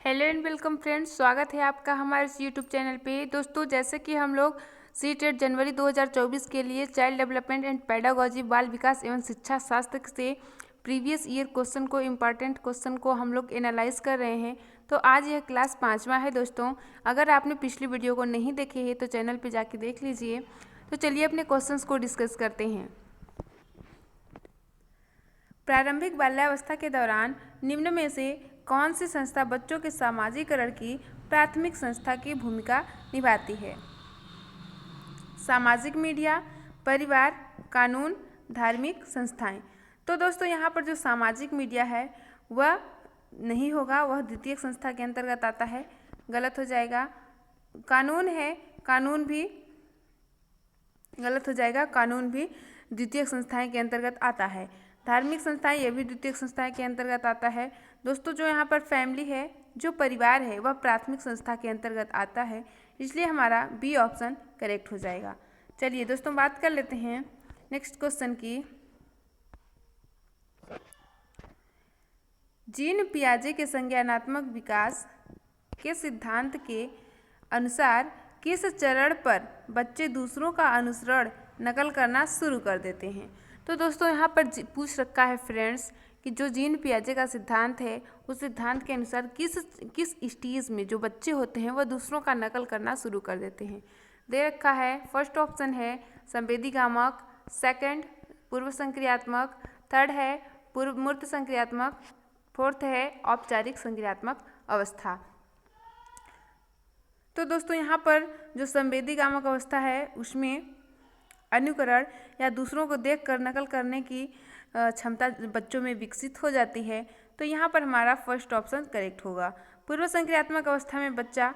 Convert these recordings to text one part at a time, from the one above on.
Hello and welcome friends, स्वागत है आपका हमारे इस यूट्यूब चैनल पे। दोस्तों, जैसे कि हम लोग सीटेट जनवरी 2024 के लिए चाइल्ड डेवलपमेंट एंड पेडागोजी बाल विकास एवं शिक्षा शास्त्र से प्रीवियस ईयर क्वेश्चन को इम्पॉर्टेंट क्वेश्चन को हम लोग एनालाइज कर रहे हैं। तो आज यह क्लास 5वां है। दोस्तों, अगर आपने पिछली वीडियो को नहीं देखे हैं तो चैनल पर जाके देख लीजिए। तो चलिए अपने क्वेश्चंस को डिस्कस करते हैं। प्रारंभिक बाल्यावस्था के दौरान निम्न में से कौन सी संस्था बच्चों के सामाजिकरण की प्राथमिक संस्था की भूमिका निभाती है? सामाजिक मीडिया, परिवार, कानून, धार्मिक संस्थाएं। तो दोस्तों, यहाँ पर जो सामाजिक मीडिया है वह नहीं होगा, वह द्वितीयक संस्था के अंतर्गत आता है, गलत हो जाएगा। कानून है, कानून भी गलत हो जाएगा, कानून भी द्वितीयक संस्थाएं के अंतर्गत आता है। धार्मिक संस्थाएं, यह भी द्वितीयक संस्थाएं के अंतर्गत आता है। दोस्तों, जो यहाँ पर फैमिली है, जो परिवार है, वह प्राथमिक संस्था के अंतर्गत आता है, इसलिए हमारा बी ऑप्शन करेक्ट हो जाएगा। चलिए दोस्तों, बात कर लेते हैं नेक्स्ट क्वेश्चन की। जीन पियाजे के संज्ञानात्मक विकास के सिद्धांत के अनुसार किस चरण पर बच्चे दूसरों का अनुसरण नकल करना शुरू कर देते हैं? तो दोस्तों, यहाँ पर पूछ रखा है फ्रेंड्स कि जो जीन पियाजे का सिद्धांत है, उस सिद्धांत के अनुसार किस स्टेज में जो बच्चे होते हैं वह दूसरों का नकल करना शुरू कर देते हैं। दे रखा है, फर्स्ट ऑप्शन है संवेदीगामक, सेकंड पूर्व संक्रियात्मक, थर्ड है पूर्व मूर्त संक्रियात्मक, फोर्थ है औपचारिक संक्रियात्मक अवस्था। तो दोस्तों, यहाँ पर जो संवेदीगामक अवस्था है उसमें अनुकरण या दूसरों को देखकर नकल करने की क्षमता बच्चों में विकसित हो जाती है। तो यहाँ पर हमारा फर्स्ट ऑप्शन करेक्ट होगा। पूर्व संक्रियात्मक अवस्था में बच्चा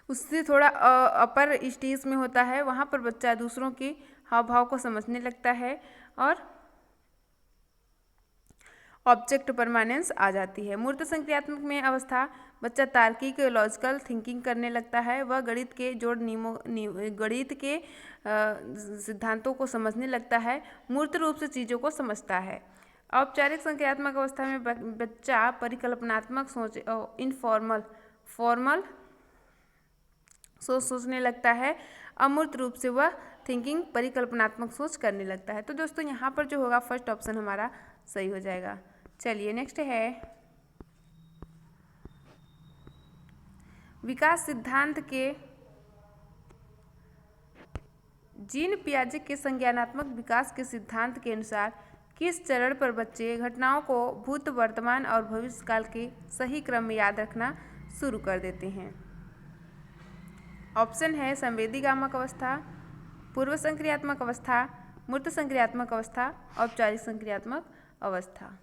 उससे थोड़ा अपर स्टेज में होता है, वहाँ पर बच्चा दूसरों के हाव भाव को समझने लगता है और ऑब्जेक्ट परमानेंस आ जाती है। मूर्त संक्रियात्मक में अवस्था बच्चा तार्किक लॉजिकल थिंकिंग करने लगता है, वह गणित के जोड़ नियमों गणित के सिद्धांतों को समझने लगता है, मूर्त रूप से चीज़ों को समझता है। औपचारिक संक्रियात्मक अवस्था में बच्चा परिकल्पनात्मक सोच फॉर्मल सोच सोचने लगता है, अमूर्त रूप से वह थिंकिंग परिकल्पनात्मक सोच करने लगता है। तो दोस्तों, यहाँ पर जो होगा फर्स्ट ऑप्शन हमारा सही हो जाएगा। चलिए नेक्स्ट है विकास सिद्धांत के जीन पियाजे के संज्ञानात्मक विकास के सिद्धांत के अनुसार किस चरण पर बच्चे घटनाओं को भूत, वर्तमान और भविष्य काल के सही क्रम में याद रखना शुरू कर देते हैं? ऑप्शन है संवेदीगामक अवस्था, पूर्व संक्रियात्मक अवस्था, मूर्त संक्रियात्मक अवस्था, औपचारिक संक्रियात्मक अवस्था।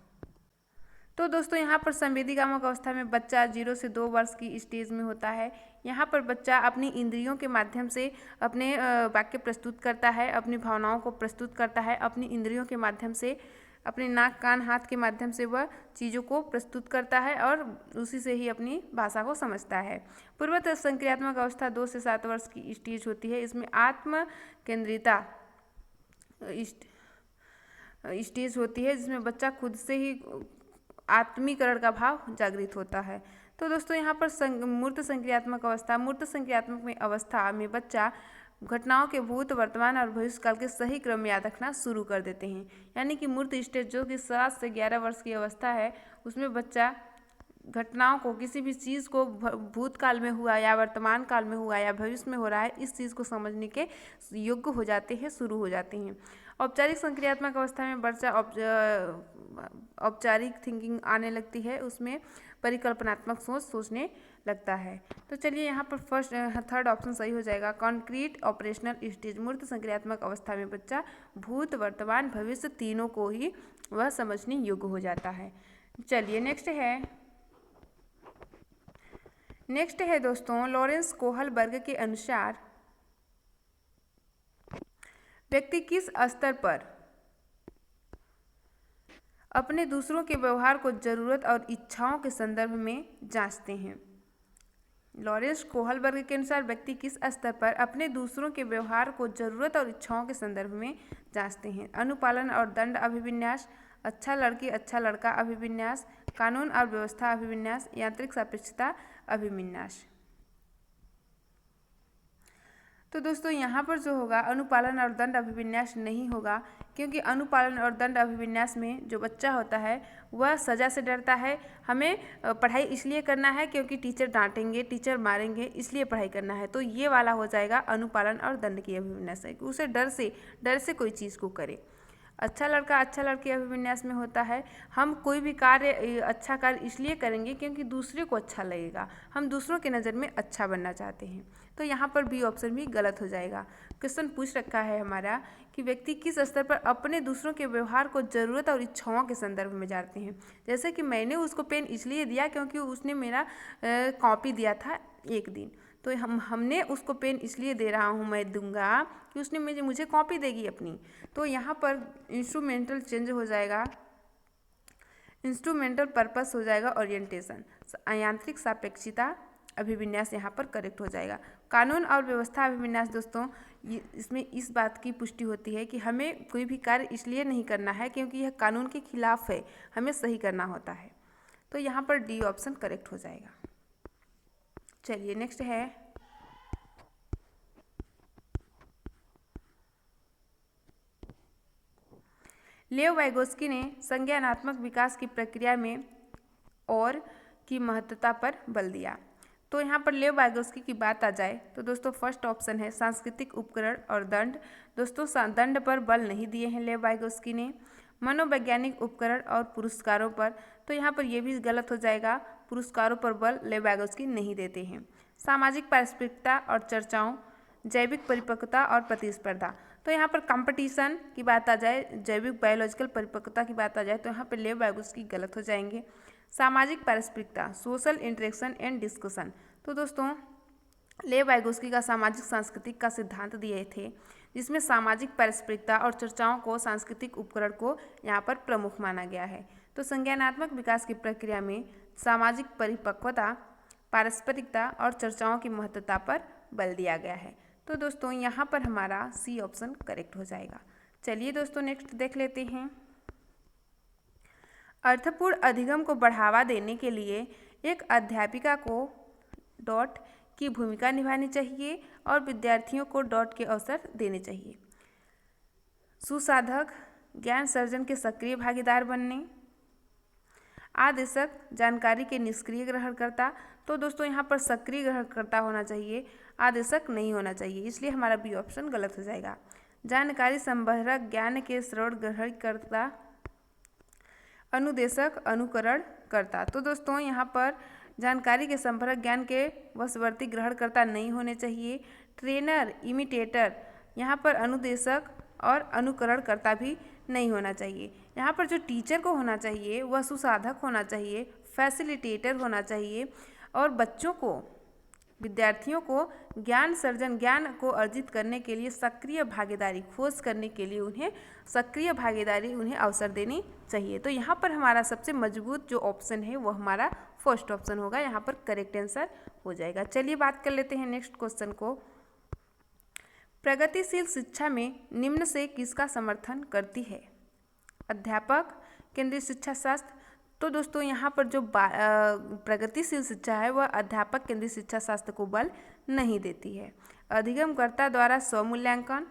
तो दोस्तों, यहाँ पर संवेदीगामक अवस्था में बच्चा 0 से 2 वर्ष की स्टेज में होता है। यहाँ पर बच्चा अपनी इंद्रियों के माध्यम से अपने वाक्य प्रस्तुत करता है, अपनी भावनाओं को प्रस्तुत करता है, अपनी इंद्रियों के माध्यम से, अपने नाक, कान, हाथ के माध्यम से वह चीज़ों को प्रस्तुत करता है और उसी से ही अपनी भाषा को समझता है। पूर्व संक्रियात्मक अवस्था 2 से 7 वर्ष की स्टेज होती है। इसमें आत्म केंद्रिता स्टेज होती है, जिसमें बच्चा खुद से ही आत्मीकरण का भाव जागृत होता है। तो दोस्तों, यहाँ पर मूर्त संक्रियात्मक अवस्था, मूर्त संक्रियात्मक में अवस्था में बच्चा घटनाओं के भूत, वर्तमान और भविष्य काल के सही क्रम में याद रखना शुरू कर देते हैं। यानी कि मूर्त स्टेज जो कि 7 से 11 वर्ष की अवस्था है, उसमें बच्चा घटनाओं को, किसी भी चीज़ को भूतकाल में हुआ या वर्तमान काल में हुआ या भविष्य में हो रहा है, इस चीज़ को समझने के योग्य हो जाते हैं, शुरू हो जाते हैं। औपचारिक संक्रियात्मक अवस्था में बच्चा औपचारिक थिंकिंग आने लगती है, उसमें परिकल्पनात्मक सोचने लगता है। तो चलिए यहाँ पर थर्ड ऑप्शन सही हो जाएगा। कॉन्क्रीट ऑपरेशनल स्टेज, मूर्त संक्रियात्मक अवस्था में बच्चा भूत, वर्तमान, भविष्य तीनों को ही वह समझने योग्य हो जाता है। चलिए नेक्स्ट है दोस्तों, लॉरेंस कोहलबर्ग के अनुसार व्यक्ति किस स्तर पर अपने दूसरों के व्यवहार को जरूरत और इच्छाओं के संदर्भ में जांचते हैं? लॉरेंस कोहलबर्ग के अनुसार व्यक्ति किस स्तर पर अपने दूसरों के व्यवहार को जरूरत और इच्छाओं के संदर्भ में जांचते हैं? अनुपालन और दंड अभिविन्यास, अच्छा लड़की अच्छा लड़का अभिविन्यास, कानून और व्यवस्था अभिविन्यास, यांत्रिक सापेक्षता अभिविन्यास। तो दोस्तों यहाँ पर जो होगा अनुपालन और दंड अभिविन्यास नहीं होगा, क्योंकि अनुपालन और दंड अभिविन्यास में जो बच्चा होता है वह सज़ा से डरता है। हमें पढ़ाई इसलिए करना है क्योंकि टीचर डांटेंगे, टीचर मारेंगे, इसलिए पढ़ाई करना है। तो ये वाला हो जाएगा अनुपालन और दंड की अभिविन्यास है, उसे डर से कोई चीज़ को करे। अच्छा लड़का अच्छा लड़की अभिविन्यास में होता है हम कोई भी कार्य अच्छा कार्य इसलिए करेंगे क्योंकि दूसरे को अच्छा लगेगा, हम दूसरों की नज़र में अच्छा बनना चाहते हैं। तो यहाँ पर बी ऑप्शन भी गलत हो जाएगा। क्वेश्चन पूछ रखा है हमारा कि व्यक्ति किस स्तर पर अपने दूसरों के व्यवहार को ज़रूरत और इच्छाओं के संदर्भ में जानते हैं। जैसे कि मैंने उसको पेन इसलिए दिया क्योंकि उसने मेरा कॉपी दिया था एक दिन, तो हमने उसको पेन इसलिए दे रहा हूँ मैं दूंगा कि उसने मुझे कॉपी देगी अपनी। तो यहाँ पर इंस्ट्रूमेंटल चेंज हो जाएगा, इंस्ट्रूमेंटल पर्पस हो जाएगा ओरिएंटेशन, यांत्रिक सापेक्षता अभिविन्यास यहाँ पर करेक्ट हो जाएगा। कानून और व्यवस्था अभिविन्यास दोस्तों इसमें इस बात की पुष्टि होती है कि हमें कोई भी कार्य इसलिए नहीं करना है क्योंकि यह कानून के खिलाफ है, हमें सही करना होता है। तो यहाँ पर डी ऑप्शन करेक्ट हो जाएगा। चलिए नेक्स्ट है लेव वाइगोस्की ने संज्ञानात्मक विकास की प्रक्रिया में और की महत्वता पर बल दिया। तो यहाँ पर लेव वाइगोस्की की बात आ जाए तो दोस्तों फर्स्ट ऑप्शन है सांस्कृतिक उपकरण और दंड। दोस्तों दंड पर बल नहीं दिए हैं लेव वाइगोस्की ने, मनोवैज्ञानिक उपकरण और पुरस्कारों पर। तो यहाँ पर यह भी गलत हो जाएगा, पुरस्कारों पर बल लेव वाइगोस्की नहीं देते हैं। सामाजिक पारस्परिकता और चर्चाओं, जैविक परिपक्वता और प्रतिस्पर्धा। तो यहाँ पर कंपटीशन की बात आ जाए, जैविक बायोलॉजिकल परिपक्वता की बात आ जाए तो यहाँ पर लेव वाइगोस्की गलत हो जाएंगे। सामाजिक पारस्परिकता, सोशल इंटरेक्शन एंड डिस्कशन। तो दोस्तों लेव वाइगोस्की का सामाजिक सांस्कृतिक का सिद्धांत दिए थे, जिसमें सामाजिक पारस्परिकता और चर्चाओं को सांस्कृतिक उपकरण को यहाँ पर प्रमुख माना गया है। तो संज्ञानात्मक विकास की प्रक्रिया में सामाजिक परिपक्वता, पारस्परिकता और चर्चाओं की महत्वता पर बल दिया गया है। तो दोस्तों यहाँ पर हमारा सी ऑप्शन करेक्ट हो जाएगा। चलिए दोस्तों नेक्स्ट देख लेते हैं। अर्थपूर्ण अधिगम को बढ़ावा देने के लिए एक अध्यापिका को डॉट की भूमिका निभानी चाहिए और विद्यार्थियों को डॉट के अवसर देने चाहिए। सुसाधक, ज्ञान सर्जन के सक्रिय भागीदार बनने, आदेशक, जानकारी के निष्क्रिय ग्रहणकर्ता। तो दोस्तों यहाँ पर सक्रिय ग्रहणकर्ता होना चाहिए, आदेशक नहीं होना चाहिए, इसलिए हमारा बी ऑप्शन गलत हो जाएगा। जानकारी संभरक, ज्ञान के श्रवण ग्रहणकर्ता, अनुदेशक, अनुकरण करता। तो दोस्तों यहाँ पर जानकारी के संभरक, ज्ञान के वशवर्ती ग्रहणकर्ता नहीं होने चाहिए। ट्रेनर, इमिटेटर, यहाँ पर अनुदेशक और अनुकरणकर्ता भी नहीं होना चाहिए। यहाँ पर जो टीचर को होना चाहिए वह सुसाधक होना चाहिए, फैसिलिटेटर होना चाहिए और बच्चों को, विद्यार्थियों को ज्ञान सर्जन, ज्ञान को अर्जित करने के लिए सक्रिय भागीदारी, खोज करने के लिए उन्हें सक्रिय भागीदारी, उन्हें अवसर देनी चाहिए। तो यहाँ पर हमारा सबसे मजबूत जो ऑप्शन है वो हमारा फर्स्ट ऑप्शन होगा, यहाँ पर करेक्ट आंसर हो जाएगा। चलिए बात कर लेते हैं नेक्स्ट क्वेश्चन को। प्रगतिशील शिक्षा में निम्न से किसका समर्थन करती है? अध्यापक, केंद्रीय शिक्षा शास्त्र। तो दोस्तों यहाँ पर जो प्रगतिशील शिक्षा है वह अध्यापक केंद्रीय शिक्षा शास्त्र को बल नहीं देती है। अधिगमकर्ता द्वारा स्वमूल्यांकन,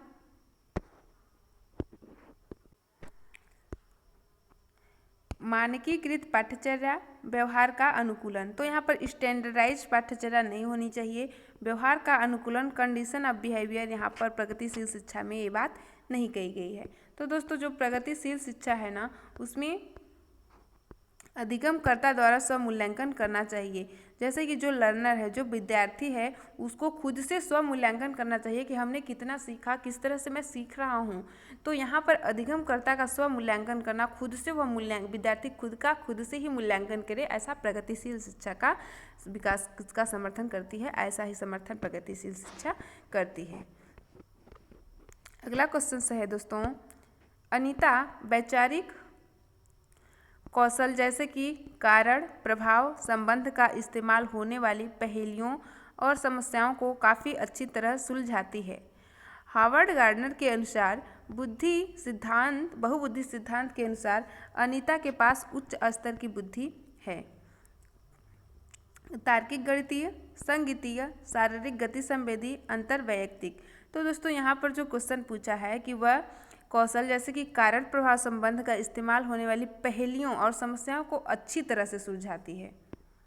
मानकीकृत पाठ्यचर्या, व्यवहार का अनुकूलन। तो यहाँ पर स्टैंडर्डाइज पाठ्यचर्या नहीं होनी चाहिए, व्यवहार का अनुकूलन, कंडीशन ऑफ बिहेवियर, यहाँ पर प्रगतिशील शिक्षा में ये बात नहीं कही गई है। तो दोस्तों जो प्रगतिशील शिक्षा है ना उसमें अधिगमकर्ता द्वारा स्वमूल्यांकन करना चाहिए। जैसे कि जो लर्नर है, जो विद्यार्थी है, उसको खुद से स्वमूल्यांकन करना चाहिए कि हमने कितना सीखा, किस तरह से मैं सीख रहा हूँ। तो यहाँ पर अधिगमकर्ता का स्वमूल्यांकन करना, खुद से वह विद्यार्थी खुद से ही मूल्यांकन करे, ऐसा प्रगतिशील शिक्षा का विकास का समर्थन करती है, ऐसा ही समर्थन प्रगतिशील शिक्षा करती है। अगला क्वेश्चन से है दोस्तों, अनीता वैचारिक कौशल जैसे कि कारण, प्रभाव, संबंध का इस्तेमाल होने वाली पहेलियों और समस्याओं को काफ़ी अच्छी तरह सुलझाती है। हावर्ड गार्डनर के अनुसार बहुबुद्धि सिद्धांत के अनुसार अनीता के पास उच्च स्तर की बुद्धि है। तार्किक गणितीय, संगीतीय, शारीरिक गति संवेदी, अंतर्वैयक्तिक। तो दोस्तों यहाँ पर जो क्वेश्चन पूछा है कि वह कौशल जैसे कि कारण प्रभाव संबंध का इस्तेमाल होने वाली पहेलियों और समस्याओं को अच्छी तरह से सुलझाती है।